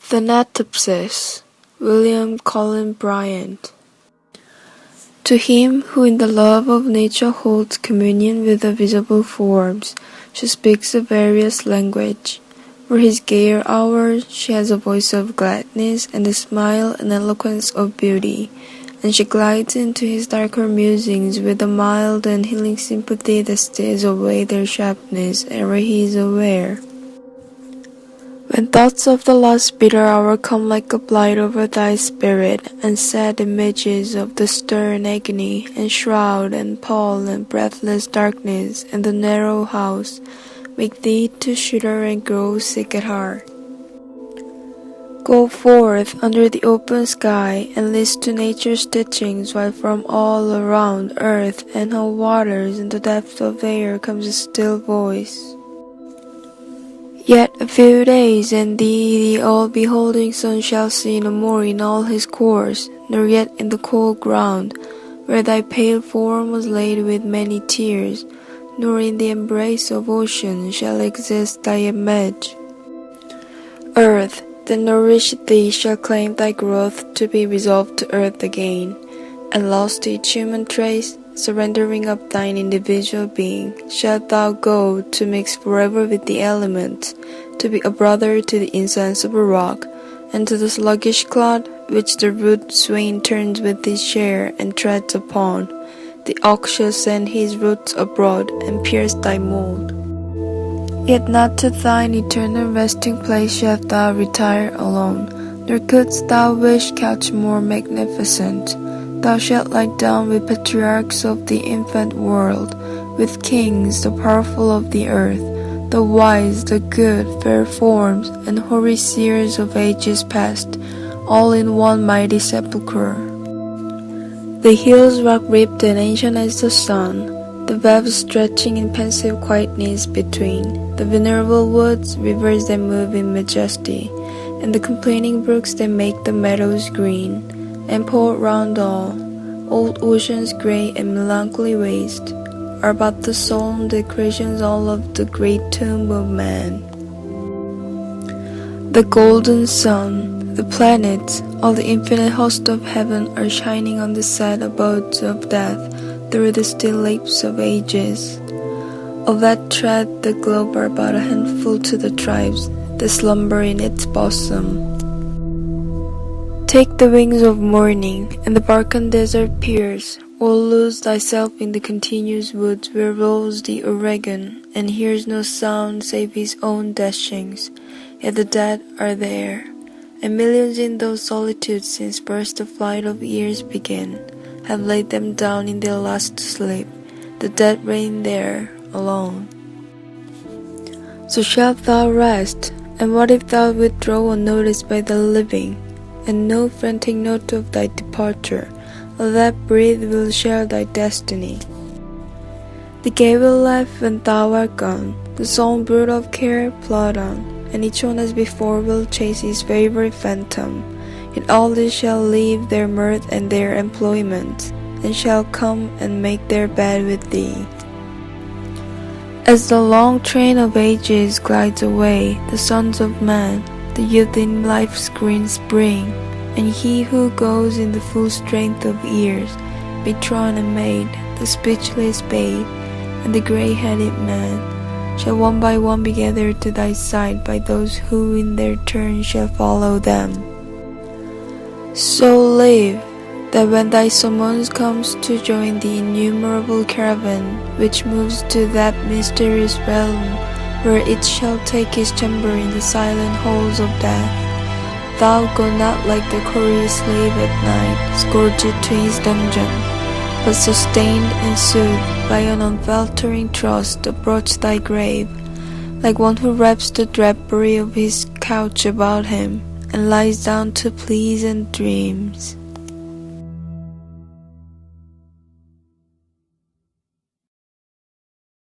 Thanatopsis, William Cullen Bryant. To him who in the love of nature holds communion with the visible forms, she speaks a various language. For his gayer hours she has a voice of gladness and a smile and eloquence of beauty, and she glides into his darker musings with a mild and healing sympathy that steals away their sharpness ere he is aware. When thoughts of the last bitter hour come like a blight over thy spirit, and sad images of the stern agony, and shroud, and pall, and breathless darkness, and the narrow house, make thee to shudder and grow sick at heart. Go forth under the open sky, and list to nature's teachings, while from all around earth and her waters and the depth of air comes a still voice. Yet a few days, and thee the all-beholding sun shall see no more in all his course, nor yet in the cold ground, where thy pale form was laid with many tears, nor in the embrace of ocean shall exist thy image. Earth, that nourished thee, shall claim thy growth to be resolved to earth again, and lost to each human trace, surrendering up thine individual being, shalt thou go to mix forever with the elements, to be a brother to the insensible rock, and to the sluggish clod, which the root swain turns with his share and treads upon. The ox shall send his roots abroad, and pierce thy mold. Yet not to thine eternal resting place shalt thou retire alone, nor couldst thou wish couch more magnificent. Thou shalt lie down with patriarchs of the infant world, with kings, the powerful of the earth, the wise, the good, fair forms, and hoary seers of ages past, all in one mighty sepulchre. The hills rock-ribbed and ancient as the sun, the valleys stretching in pensive quietness between, the venerable woods, rivers that move in majesty, and the complaining brooks that make the meadows green, and pour round all, old ocean's grey and melancholy waste, are but the solemn decorations all of the great tomb of man. The golden sun, the planets, all the infinite host of heaven are shining on the sad abodes of death through the still lapse of ages. Of that tread the globe are but a handful to the tribes that slumber in its bosom. Take the wings of morning, and the Balkan desert pierce, or lose thyself in the continuous woods where rolls the Oregon, and hears no sound save his own dashings. Yet the dead are there, and millions in those solitudes since first the flight of years began, have laid them down in their last sleep. The dead reign there, alone. So shalt thou rest, and what if thou withdraw unnoticed by the living? And no frantic note of thy departure, or that breath will share thy destiny. The gay will laugh when thou art gone, the songbird of care plod on, and each one as before will chase his favorite phantom. Yet all these shall leave their mirth and their employment, and shall come and make their bed with thee. As the long train of ages glides away, the sons of man, the youth in life's green spring, and he who goes in the full strength of years, betrothed and maid, the speechless babe, and the grey-headed man, shall one by one be gathered to thy side by those who in their turn shall follow them. So live, that when thy summons comes to join the innumerable caravan which moves to that mysterious realm, where it shall take his chamber in the silent halls of death, thou go not like the courier slave at night, scourged to his dungeon, but sustained and soothed by an unfaltering trust approach thy grave, like one who wraps the drapery of his couch about him, and lies down to pleasant dreams.